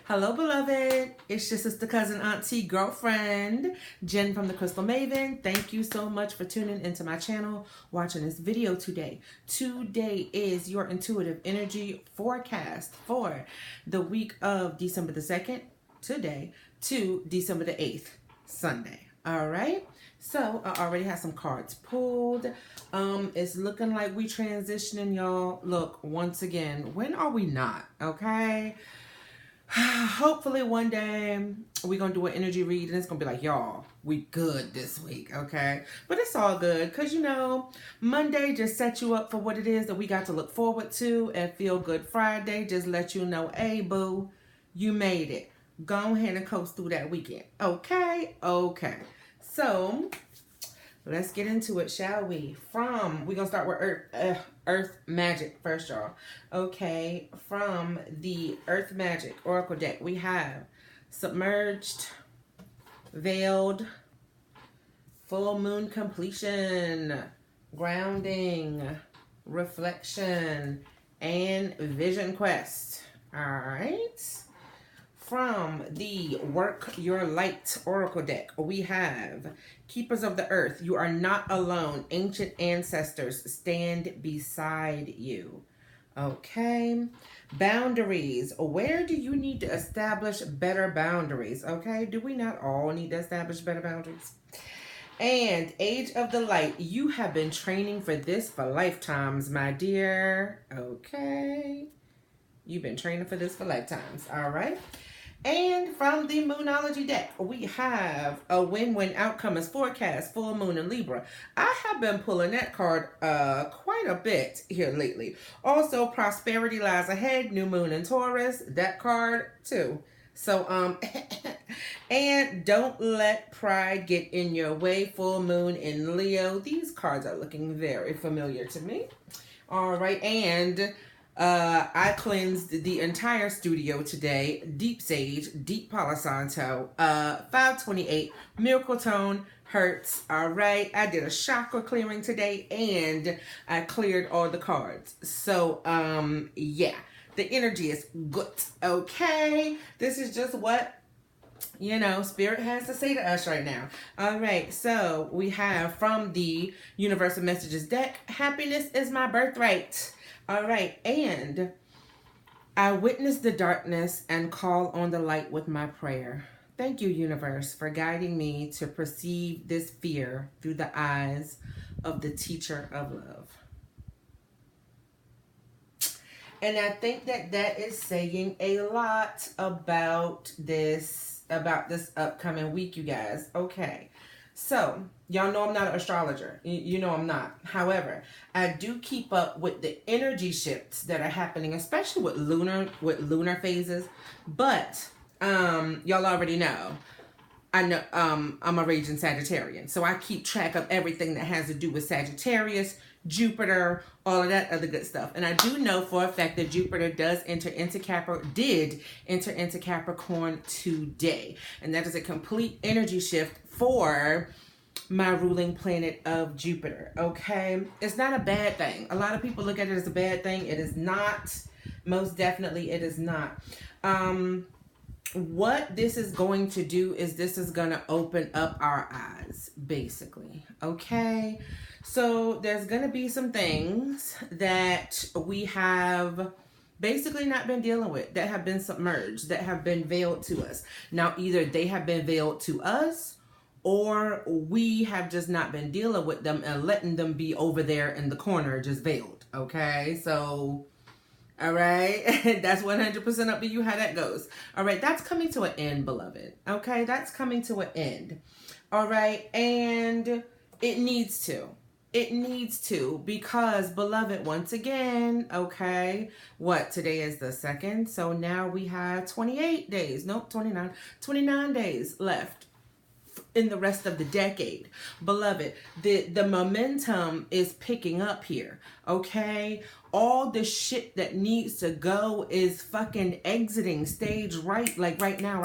Hello, beloved. It's your sister, cousin, auntie, girlfriend, Jen from the Crystal Maven. Thank you so much for tuning into my channel, watching this video today. Today is your intuitive energy forecast for the week of December the 2nd, today, to December the 8th, Sunday. All right. So I already have some cards pulled. It's looking like we transitioning, y'all. Look, once again, when are we not? Okay. Hopefully one day we're gonna do an energy read and it's gonna be like, y'all, we good this week, okay? But it's all good because Monday just set you up for what it is that we got to look forward to, and Feel Good Friday just let you know, hey boo, you made it. Go ahead and coast through that weekend. Okay? Okay. So let's get into it, shall we? We're gonna start with Earth Magic first, y'all. Okay, from the Earth Magic Oracle deck, we have Submerged, Veiled, Full Moon Completion, Grounding, Reflection, and Vision Quest. All right. From the Work Your Light Oracle deck, we have Keepers of the Earth. You are not alone. Ancient ancestors stand beside you. Okay. Boundaries. Where do you need to establish better boundaries? Okay. Do we not all need to establish better boundaries? And Age of the Light. You have been training for this for lifetimes, my dear. Okay. You've been training for this for lifetimes. All right. And from the Moonology deck, we have a win-win outcome as forecast, full moon in Libra. I have been pulling that card quite a bit here lately. Also, prosperity lies ahead, new moon in Taurus, that card too. So, and don't let pride get in your way, full moon in Leo. These cards are looking very familiar to me. All right, and I cleansed the entire studio today. Deep Sage, Deep Palo Santo, 528, Miracle Tone, Hertz. All right. I did a chakra clearing today and I cleared all the cards. So, yeah, the energy is good. Okay. This is just what Spirit has to say to us right now. All right, so we have from the Universal Messages deck, happiness is my birthright. All right, and I witness the darkness and call on the light with my prayer. Thank you, universe, for guiding me to perceive this fear through the eyes of the teacher of love. And I think that is saying a lot about this upcoming week, you guys. Okay. So, y'all know I'm not an astrologer. You know I'm not. However, I do keep up with the energy shifts that are happening, especially with lunar phases. But y'all already know. I know I'm a raging Sagittarian, so I keep track of everything that has to do with Sagittarius, Jupiter, all of that other good stuff. And I do know for a fact that Jupiter did enter into Capricorn today. And that is a complete energy shift for my ruling planet of Jupiter. Okay. It's not a bad thing. A lot of people look at it as a bad thing. It is not. Most definitely it is not. What this is going to do is this is going to open up our eyes, basically. Okay. So there's going to be some things that we have basically not been dealing with, that have been submerged, that have been veiled to us. Now, either they have been veiled to us or we have just not been dealing with them and letting them be over there in the corner, just veiled. Okay. So, all right. That's 100% up to you how that goes. All right. That's coming to an end, beloved. Okay. That's coming to an end. All right. And it needs to. It needs to, because, beloved, once again, okay, today is the 2nd. So now we have 28 days. Nope, 29 days left in the rest of the decade. Beloved, the momentum is picking up here, okay? All the shit that needs to go is fucking exiting stage right, like right now.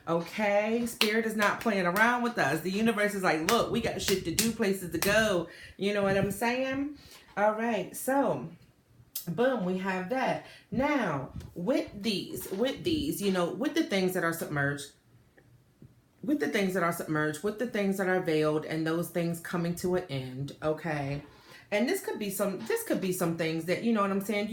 Okay? Spirit is not playing around with us. The universe is like, look, we got shit to do, places to go. You know what I'm saying? All right, so Boom, we have that. Now, with these, you know, with the things that are submerged, with the things that are submerged, with the things that are veiled, and those things coming to an end, okay? And this could be some things that, you know what I'm saying,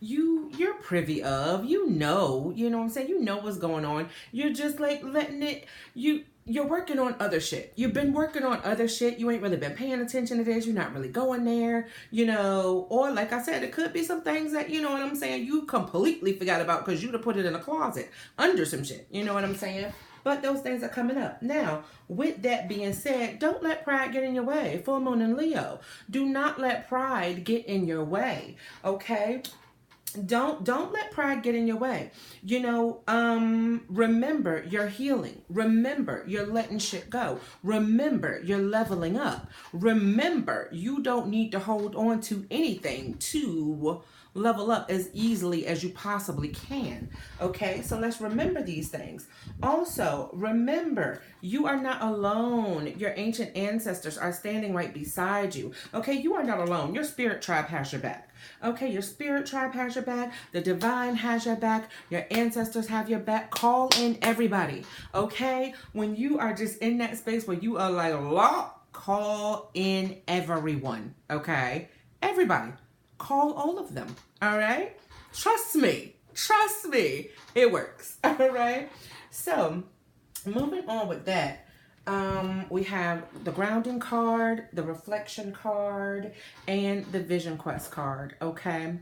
you're privy of, you know what I'm saying, you know what's going on. You're just like letting it, you're working on other shit. You've been working on other shit. You ain't really been paying attention to this. You're not really going there, you know. Or like I said, it could be some things that, you know what I'm saying, you completely forgot about because you'd have put it in a closet under some shit. You know what I'm saying? But those things are coming up. Now, with that being said, don't let pride get in your way. Full moon in Leo. Do not let pride get in your way. Okay? Don't let pride get in your way. You know, remember you're healing. Remember you're letting shit go. Remember you're leveling up. Remember you don't need to hold on to anything to level up as easily as you possibly can. Okay, so let's remember these things. Also, remember you are not alone. Your ancient ancestors are standing right beside you. Okay, you are not alone. Your spirit tribe has your back. Okay, your spirit tribe has your back. The divine has your back. Your ancestors have your back. Call in everybody. Okay, when you are just in that space where you are like, call in everyone. Okay, everybody. Call all of them. All right, trust me, it works. All right, so moving on with that, we have the grounding card, the reflection card, and the vision quest card. Okay,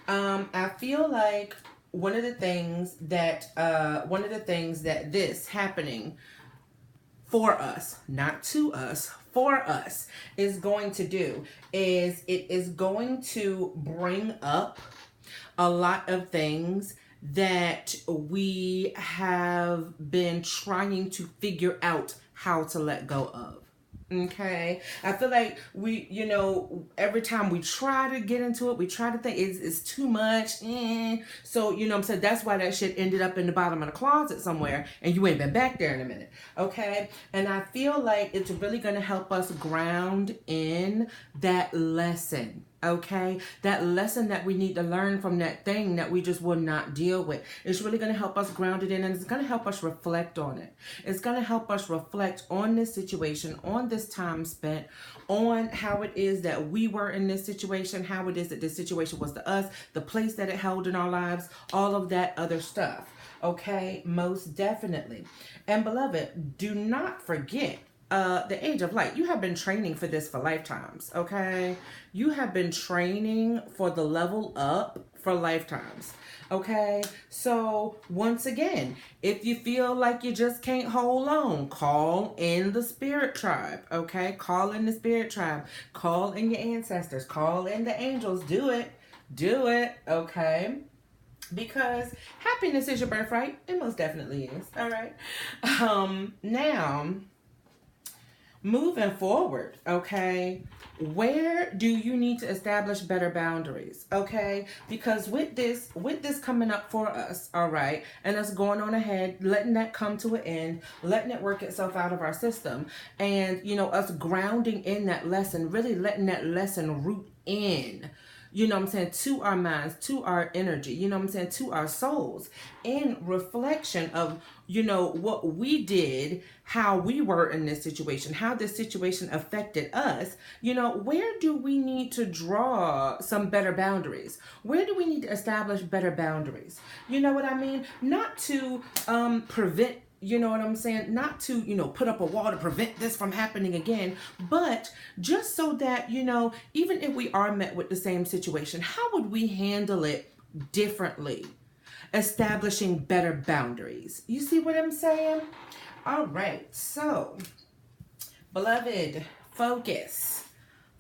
I feel like one of the things that this happening for us, not to us, for us, is going to do is it is going to bring up a lot of things that we have been trying to figure out how to let go of. Okay, I feel like we, you know, every time we try to get into it, we try to think it's too much. So, you know what I'm saying, that's why that shit ended up in the bottom of the closet somewhere and you ain't been back there in a minute. Okay, and I feel like it's really going to help us ground in that lesson. Okay, that lesson that we need to learn from that thing that we just will not deal with. It's really going to help us ground it in, and it's going to help us reflect on it. It's going to help us reflect on this situation, on this time spent, on how it is that we were in this situation, how it is that this situation was to us, the place that it held in our lives, all of that other stuff. Okay, most definitely. And beloved, do not forget the age of light. You have been training for this for lifetimes, okay? You have been training for the level up for lifetimes, okay? So once again, if you feel like you just can't hold on, call in the spirit tribe, okay? Call in the spirit tribe. Call in your ancestors. Call in the angels. Do it. Do it, okay? Because happiness is your birthright. It most definitely is, all right? Now, moving forward, okay, where do you need to establish better boundaries? Okay, because with this coming up for us, all right, and us going on ahead, letting that come to an end, letting it work itself out of our system, and, you know, us grounding in that lesson, really letting that lesson root in, you know what I'm saying, to our minds, to our energy, you know what I'm saying, to our souls, in reflection of, you know, what we did, how we were in this situation, how this situation affected us. You know, where do we need to draw some better boundaries? Where do we need to establish better boundaries? You know what I mean? Not to prevent, you know what I'm saying? Not to, you know, put up a wall to prevent this from happening again, but just so that, you know, even if we are met with the same situation, how would we handle it differently? Establishing better boundaries. You see what I'm saying? All right. So, beloved, focus.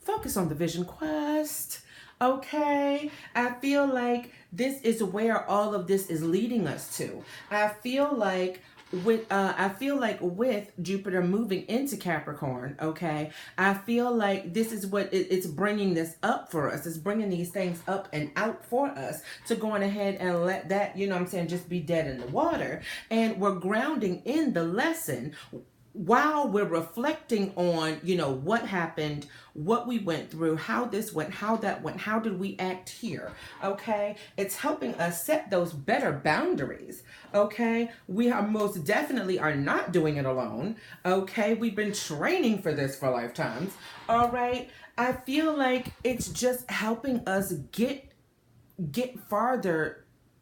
Focus on the vision quest. Okay? I feel like this is where all of this is leading us to. I feel like with Jupiter moving into Capricorn, okay, I feel like this is what it's bringing this up for us. It's bringing these things up and out for us to go on ahead and let that, you know what I'm saying, just be dead in the water. And we're grounding in the lesson while we're reflecting on, what happened, what we went through, how this went, how that went, how did we act here, okay? It's helping us set those better boundaries, okay? We are most definitely are not doing it alone, okay? We've been training for this for lifetimes, all right? I feel like it's just helping us get farther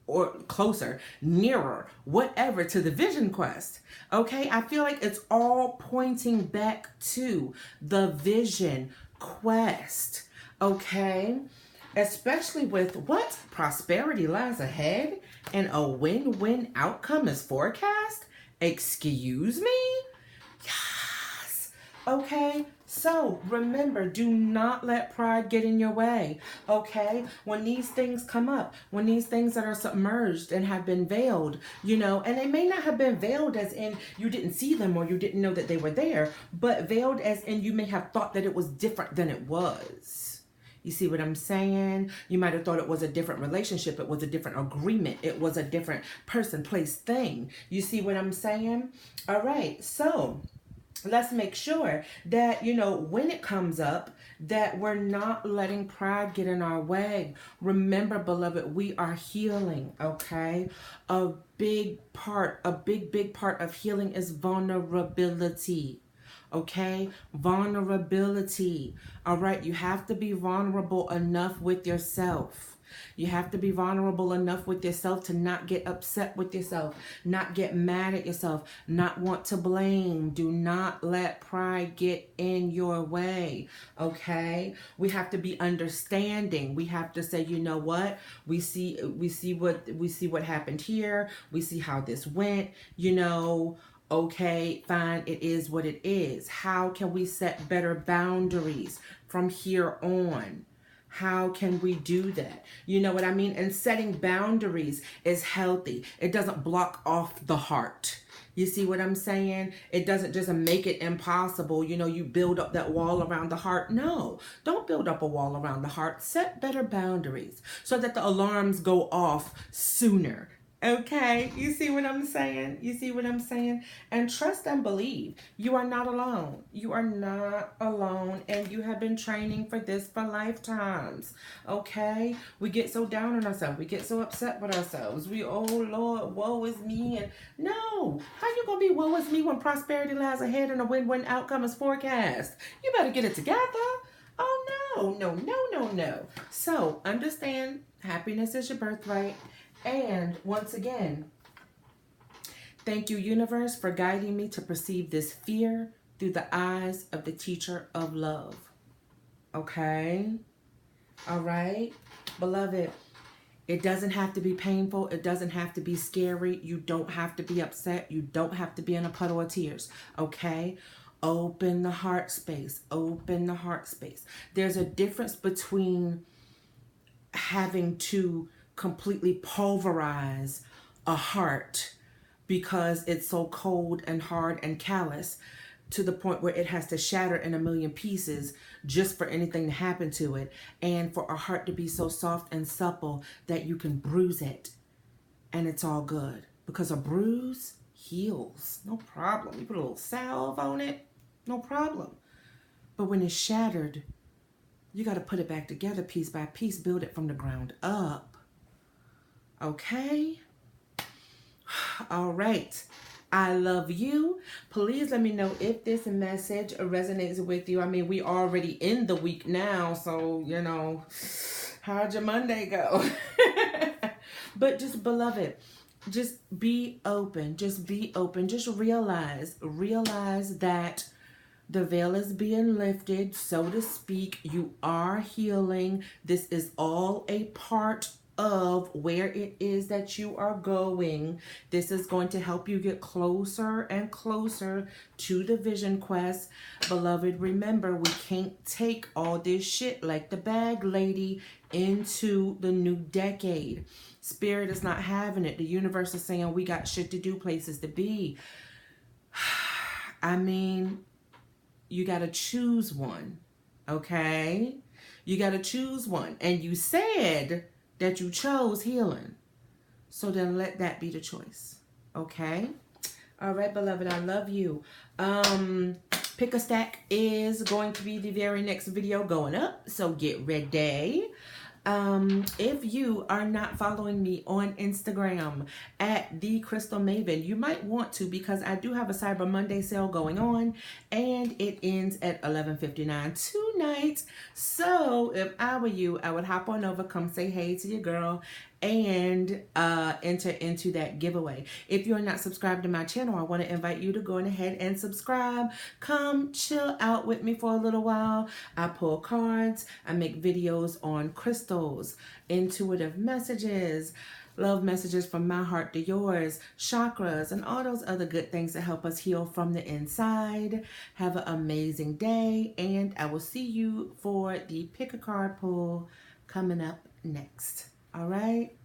or closer, nearer, whatever, to the vision quest. Okay, I feel like it's all pointing back to the vision quest. Okay, especially with what prosperity lies ahead and a win-win outcome is forecast. Excuse me? Yes. Okay, so remember, do not let pride get in your way, okay? When these things come up, when these things that are submerged and have been veiled, and they may not have been veiled as in you didn't see them or you didn't know that they were there, but veiled as in you may have thought that it was different than it was. You see what I'm saying? You might have thought it was a different relationship. It was a different agreement. It was a different person, place, thing. You see what I'm saying? All right, so let's make sure that, when it comes up, that we're not letting pride get in our way. Remember, beloved, we are healing, okay? A big part of healing is vulnerability. Okay, vulnerability. All right, you have to be vulnerable enough with yourself. You have to be vulnerable enough with yourself to not get upset with yourself, not get mad at yourself, not want to blame. Do not let pride get in your way. Okay? We have to be understanding. We have to say, you know what? We see what happened here. We see how this went, Okay, fine, it is what it is. How can we set better boundaries from here on? How can we do that? You know what I mean? And setting boundaries is healthy. It doesn't block off the heart. You see what I'm saying? It doesn't just make it impossible. You build up that wall around the heart. No, don't build up a wall around the heart. Set better boundaries so that the alarms go off sooner. Okay, you see what I'm saying? You see what I'm saying? And trust and believe. You are not alone. You are not alone, and you have been training for this for lifetimes. Okay? We get so down on ourselves. We get so upset with ourselves. Oh Lord, woe is me. And no, how you gonna be woe is me when prosperity lies ahead and a win-win outcome is forecast? You better get it together. Oh no. So understand, happiness is your birthright. And once again, thank you, universe, for guiding me to perceive this fear through the eyes of the teacher of love. Okay? All right? Beloved, it doesn't have to be painful. It doesn't have to be scary. You don't have to be upset. You don't have to be in a puddle of tears. Okay? Open the heart space. Open the heart space. There's a difference between having to completely pulverize a heart because it's so cold and hard and callous to the point where it has to shatter in a million pieces just for anything to happen to it, and for a heart to be so soft and supple that you can bruise it and it's all good, because a bruise heals, no problem. You put a little salve on it, no problem. But when it's shattered, you got to put it back together piece by piece, build it from the ground up. Okay? All right. I love you. Please let me know if this message resonates with you. I mean, we already in the week now, so, how'd your Monday go? But just, beloved, just be open. Just be open. Just realize that the veil is being lifted, so to speak. You are healing. This is all a part of where it is that you are going. This is going to help you get closer and closer to the vision quest. Beloved, remember, we can't take all this shit like the bag lady into the new decade. Spirit is not having it. The universe is saying we got shit to do, places to be. I mean, you got to choose one, okay? You got to choose one. And you said that you chose healing. So then let that be the choice, okay? All right, beloved, I love you. Pick a stack is going to be the very next video going up, so get ready. If you are not following me on Instagram at the Crystal Maven, you might want to, because I do have a Cyber Monday sale going on and it ends at 11:59 tonight. So if I were you, I would hop on over, come say hey to your girl, and enter into that giveaway. If you're not subscribed to my channel, I want to invite you to go ahead and subscribe. Come chill out with me for a little while. I pull cards, I make videos on crystals, intuitive messages, love messages from my heart to yours, chakras, and all those other good things that help us heal from the inside. Have an amazing day, and I will see you for the pick a card pull coming up next. All right?